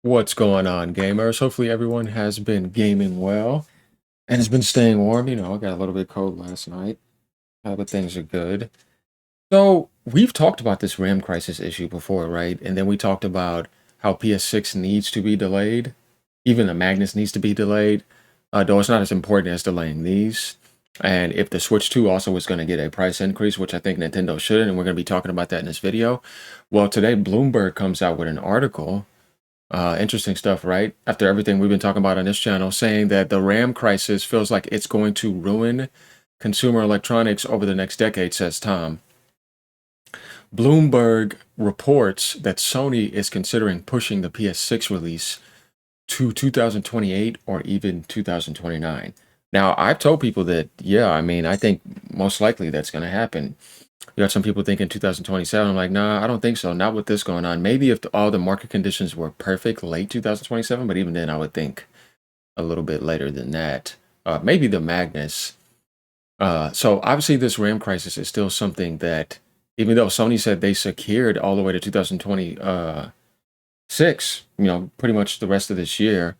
What's going on, gamers? Hopefully everyone has been gaming well and has been staying warm. I got a little bit cold last night, but things are good. So we've talked about this RAM crisis issue before, right? And then we talked about how PS6 needs to be delayed. Even the Magnus needs to be delayed, though it's not as important as delaying these. And if the Switch 2 also is going to get a price increase, which I think Nintendo should, and we're going to be talking about that in this video. Well, today Bloomberg comes out with an article, interesting stuff, right? After everything we've been talking about on this channel, saying that the RAM crisis feels like it's going to ruin consumer electronics over the next decade, says Tom. Bloomberg reports that Sony is considering pushing the PS6 release to 2028 or even 2029. Now, I've told people that, yeah, I think most likely that's going to happen. You got some people thinking 2027. I'm like, nah, I don't think so. Not with this going on. Maybe if all the market conditions were perfect, late 2027. But even then, I would think a little bit later than that. Maybe the Magnus. So obviously, this RAM crisis is still something that, even though Sony said they secured all the way to 2026, pretty much the rest of this year,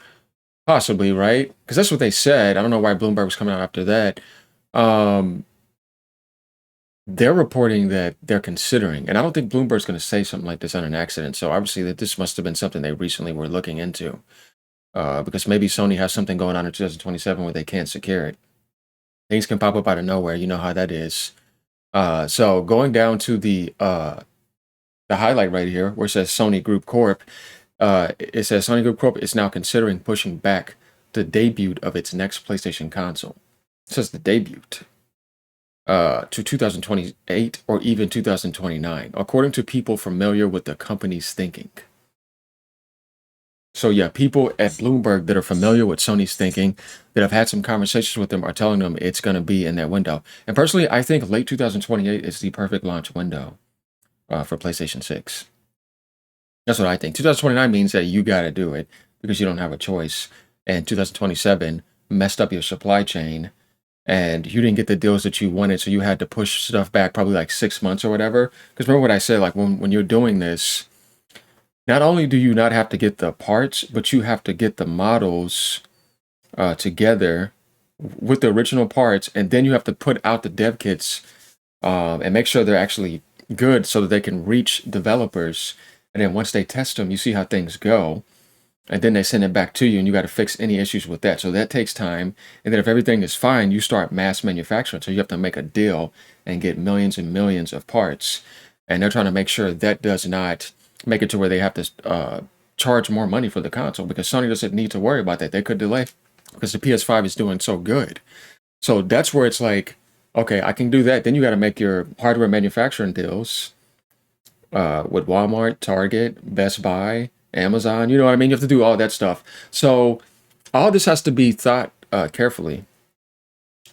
possibly, right? Because that's what they said. I don't know why Bloomberg was coming out after that. Um, they're reporting that they're considering, and I don't think Bloomberg's going to say something like this on an accident. So obviously, that this must have been something they recently were looking into, because maybe Sony has something going on in 2027 where they can't secure it. Things can pop up out of nowhere. You know how that is. So going down to the highlight right here, where it says Sony Group Corp, it says Sony Group Corp is now considering pushing back the debut of its next PlayStation console. It says the debut to 2028 or even 2029, according to people familiar with the company's thinking. So yeah, people at Bloomberg that are familiar with Sony's thinking, that have had some conversations with them, are telling them it's going to be in that window. And personally, I think late 2028 is the perfect launch window for PlayStation 6. That's what I think. 2029 means that you got to do it because you don't have a choice. And 2027 messed up your supply chain and you didn't get the deals that you wanted, so you had to push stuff back probably like 6 months or whatever. Because remember what I said, like when you're doing this, not only do you not have to get the parts, but you have to get the models together with the original parts, and then you have to put out the dev kits and make sure they're actually good so that they can reach developers. And then once they test them, you see how things go. And then they send it back to you, and you got to fix any issues with that. So that takes time. And then if everything is fine, you start mass manufacturing. So you have to make a deal and get millions and millions of parts. And they're trying to make sure that does not make it to where they have to charge more money for the console, because Sony doesn't need to worry about that. They could delay because the PS5 is doing so good. So that's where it's like, okay, I can do that. Then you got to make your hardware manufacturing deals with Walmart, Target, Best Buy, Amazon. You know what I mean? You have to do all that stuff. So all this has to be thought carefully.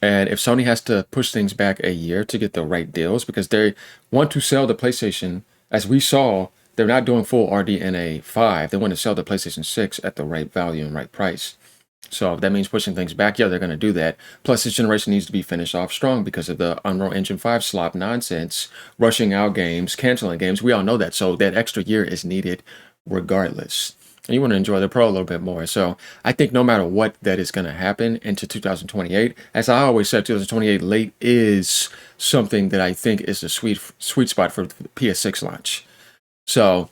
And if Sony has to push things back a year to get the right deals, because they want to sell the PlayStation, as we saw, they're not doing full RDNA 5. They want to sell the PlayStation 6 at the right value and right price. So if that means pushing things back, yeah, they're going to do that. Plus, this generation needs to be finished off strong because of the Unreal Engine 5 slop nonsense, rushing out games, canceling games. We all know that. So that extra year is needed regardless. And you want to enjoy the Pro a little bit more. So I think no matter what, that is going to happen into 2028. As I always said, 2028 late is something that I think is the sweet spot for the PS6 launch. So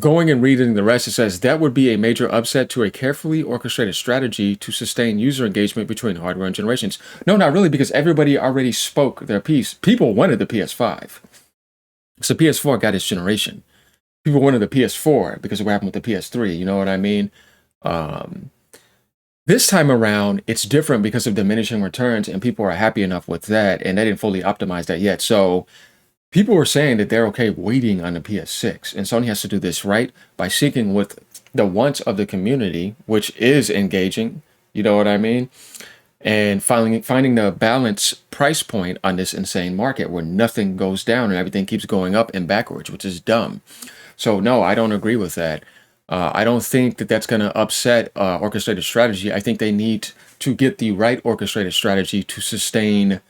going and reading the rest, it says that would be a major upset to a carefully orchestrated strategy to sustain user engagement between hardware and generations. No, not really, because everybody already spoke their piece. People wanted the PS5. So PS4 got its generation. People wanted the PS4 because of what happened with the PS3. You know what I mean? This time around, it's different because of diminishing returns, and people are happy enough with that, and they didn't fully optimize that yet. So people were saying that they're okay waiting on the PS6, and Sony has to do this right by seeking with the wants of the community, which is engaging. You know what I mean? And finding the balance price point on this insane market where nothing goes down and everything keeps going up and backwards, which is dumb. So no, I don't agree with that. I don't think that that's going to upset orchestrated strategy. I think they need to get the right orchestrated strategy to sustain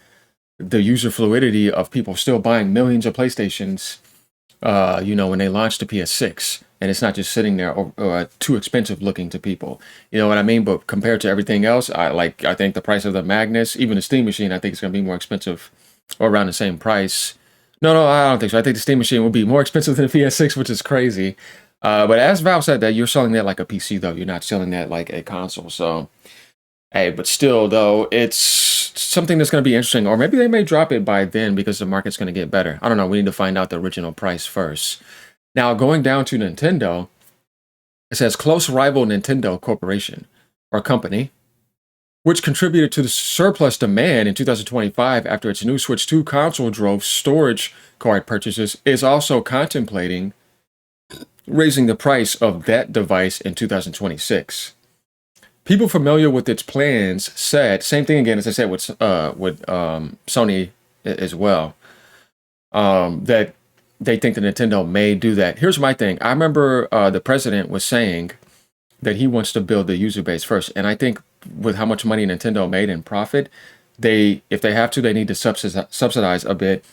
the user fluidity of people still buying millions of PlayStations, when they launched the PS6. and it's not just sitting there too expensive looking to people. You know what I mean? But compared to everything else, I think the price of the Magnus, even the Steam Machine, I think it's going to be more expensive or around the same price. No, I don't think so. I think the Steam Machine will be more expensive than the PS6, which is crazy. But as Valve said, that you're selling that like a PC, though. You're not selling that like a console. So, hey, but still, though, it's something that's going to be interesting. Or maybe they may drop it by then because the market's going to get better. I don't know. We need to find out the original price first. Now, going down to Nintendo, it says close rival Nintendo Corporation or company, which contributed to the surplus demand in 2025 after its new Switch 2 console drove storage card purchases, is also contemplating raising the price of that device in 2026. People familiar with its plans said, same thing again as I said with Sony as well, that they think that Nintendo may do that. Here's my thing. I remember the president was saying that he wants to build the user base first. And I think with how much money Nintendo made in profit, if they have to, they need to subsidize a bit.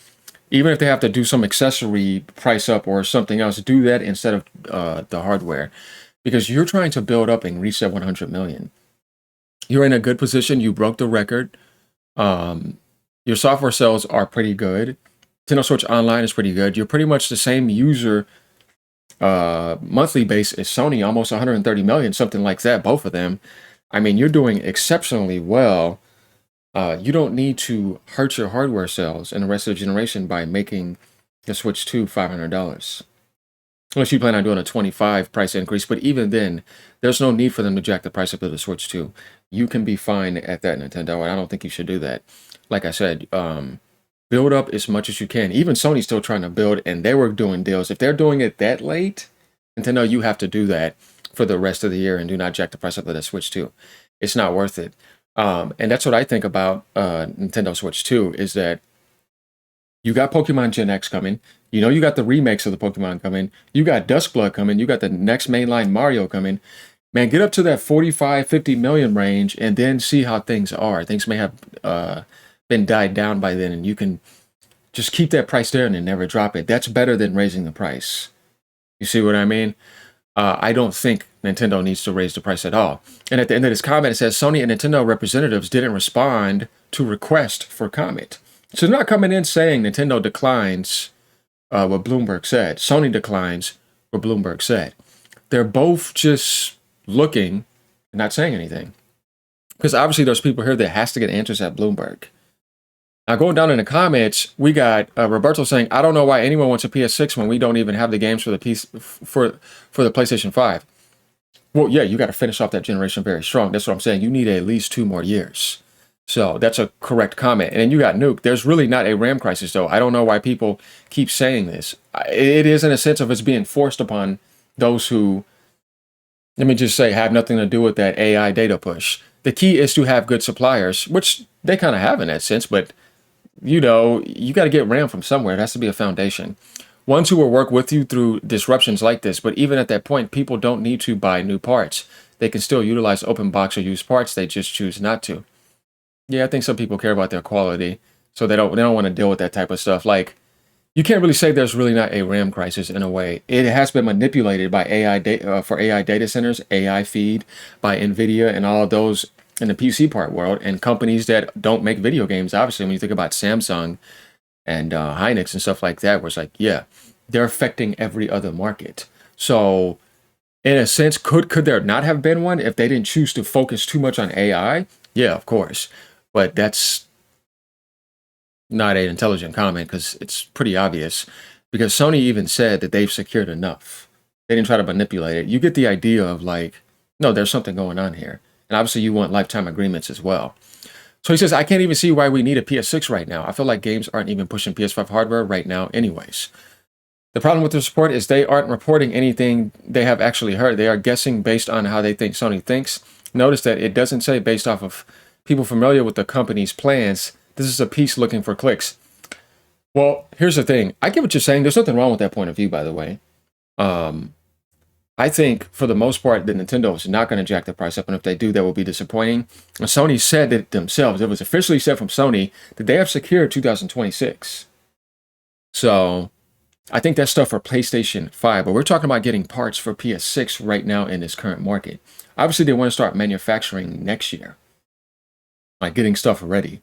Even if they have to do some accessory price up or something else, do that instead of the hardware. Because you're trying to build up and reach that 100 million. You're in a good position. You broke the record. Your software sales are pretty good. Nintendo Switch Online is pretty good. You're pretty much the same user monthly base as Sony, almost 130 million, something like that, both of them. I mean, you're doing exceptionally well. You don't need to hurt your hardware sales and the rest of the generation by making the Switch 2 $500. Unless you plan on doing a 25 price increase, but even then, there's no need for them to jack the price up of the Switch 2. You can be fine at that, Nintendo, and I don't think you should do that. Like I said, build up as much as you can. Even Sony's still trying to build, and they were doing deals. If they're doing it that late, Nintendo, you have to do that for the rest of the year and do not jack the price up of the Switch 2. It's not worth it. And that's what I think about Nintendo Switch 2, is that you got Pokemon Gen X coming. You know, you got the remakes of the Pokemon coming. You got Duskblood coming. You got the next mainline Mario coming. Man, get up to that 45, 50 million range and then see how things are. Things may have been died down by then, and you can just keep that price there and then never drop it. That's better than raising the price. You see what I mean? I don't think Nintendo needs to raise the price at all. And at the end of this comment, it says Sony and Nintendo representatives didn't respond to request for comment. So they're not coming in saying Nintendo declines what Bloomberg said. Sony declines what Bloomberg said. They're both just looking and not saying anything. Because obviously there's people here that has to get answers at Bloomberg. Now going down in the comments, we got Roberto saying, I don't know why anyone wants a PS6 when we don't even have the games for the the PlayStation 5. Well, yeah, you got to finish off that generation very strong. That's what I'm saying. You need at least 2 more years. So that's a correct comment. And then you got Nuke. There's really not a RAM crisis, though. I don't know why people keep saying this. It is in a sense of it's being forced upon those who, let me just say, have nothing to do with that AI data push. The key is to have good suppliers, which they kind of have in that sense, but you know, you got to get RAM from somewhere. It has to be a foundation. Ones who will work with you through disruptions like this, but even at that point, people don't need to buy new parts. They can still utilize open box or used parts. They just choose not to. Yeah, I think some people care about their quality, so they don't want to deal with that type of stuff. Like, you can't really say there's really not a RAM crisis in a way. It has been manipulated by for AI data centers, AI feed by NVIDIA and all of those in the PC part world, and companies that don't make video games. Obviously, when you think about Samsung and Hynix and stuff like that, where it's like, yeah, they're affecting every other market. So in a sense, could there not have been one if they didn't choose to focus too much on AI? Yeah, of course. But that's not an intelligent comment because it's pretty obvious. Because Sony even said that they've secured enough. They didn't try to manipulate it. You get the idea of like, no, there's something going on here. And obviously you want lifetime agreements as well. So he says, I can't even see why we need a PS6 right now. I feel like games aren't even pushing PS5 hardware right now anyways. The problem with the report is they aren't reporting anything they have actually heard. They are guessing based on how they think Sony thinks. Notice that it doesn't say based off of people familiar with the company's plans. This is a piece looking for clicks. Well, here's the thing. I get what you're saying. There's nothing wrong with that point of view, by the way. I think for the most part, the Nintendo is not going to jack the price up. And if they do, that will be disappointing. And Sony said it themselves. It was officially said from Sony that they have secured 2026. So I think that's stuff for PlayStation 5, but we're talking about getting parts for PS6 right now in this current market. Obviously, they want to start manufacturing next year, like getting stuff ready,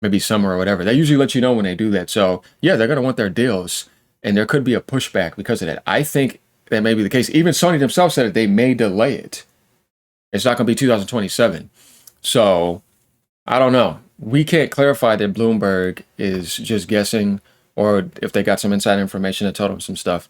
maybe summer or whatever. They usually let you know when they do that. So, yeah, they're going to want their deals, and there could be a pushback because of that. I think that may be the case. Even Sony themselves said that they may delay it. It's not going to be 2027. So, I don't know. We can't clarify that Bloomberg is just guessing or if they got some inside information that told them some stuff.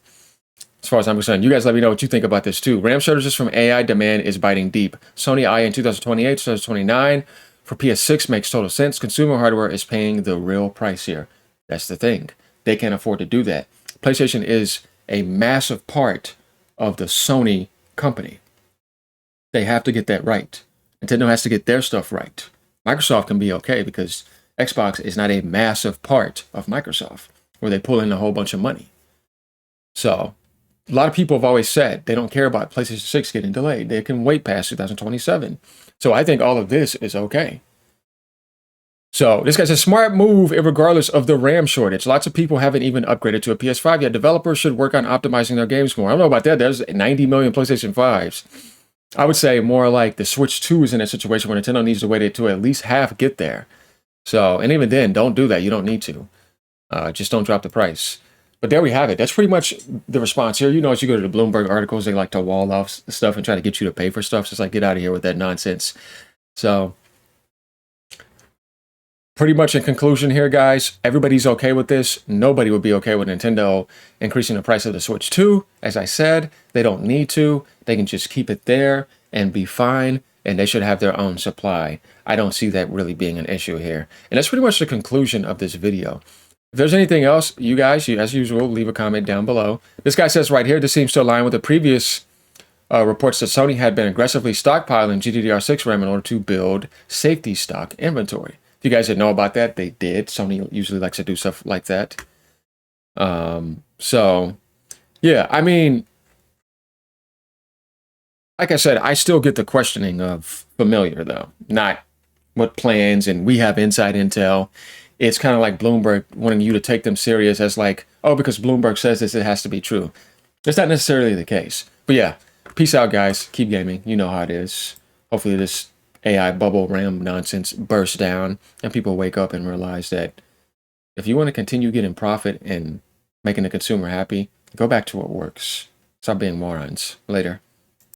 As far as I'm concerned, you guys let me know what you think about this too. RAM shortages from AI demand is biting deep. Sony I in 2028, 2029 for PS6 makes total sense. Consumer hardware is paying the real price here. That's the thing. They can't afford to do that. PlayStation is a massive part of the Sony company. They have to get that right. Nintendo has to get their stuff right. Microsoft can be okay because Xbox is not a massive part of Microsoft where they pull in a whole bunch of money. So a lot of people have always said they don't care about PlayStation 6 getting delayed. They can wait past 2027. So I think all of this is okay. So this guy's a smart move regardless of the RAM shortage. Lots of people haven't even upgraded to a PS5 yet. Developers should work on optimizing their games more. I don't know about that. There's 90 million PlayStation 5s. I would say more like the Switch 2 is in a situation where Nintendo needs to wait to at least half get there. So, and even then, don't do that. You don't need to. Just don't drop the price. But there we have it. That's pretty much the response here. You know, as you go to the Bloomberg articles, they like to wall off stuff and try to get you to pay for stuff. So it's like, get out of here with that nonsense. So pretty much in conclusion here, guys, everybody's okay with this. Nobody would be okay with Nintendo increasing the price of the Switch 2. As I said, they don't need to. They can just keep it there and be fine, and they should have their own supply. I don't see that really being an issue here. And that's pretty much the conclusion of this video. If there's anything else, you guys, as usual, leave a comment down below. This guy says right here, this seems to align with the previous reports that Sony had been aggressively stockpiling GDDR6 RAM in order to build safety stock inventory. If you guys didn't know about that, they did. Sony usually likes to do stuff like that. So, yeah, I mean, like I said, I still get the questioning of familiar, though. Not what plans, and we have inside intel. It's kind of like Bloomberg wanting you to take them serious as like, oh, because Bloomberg says this, it has to be true. That's not necessarily the case. But yeah, peace out, guys. Keep gaming. You know how it is. Hopefully this AI bubble RAM nonsense bursts down and people wake up and realize that if you want to continue getting profit and making the consumer happy, go back to what works. Stop being morons. Later.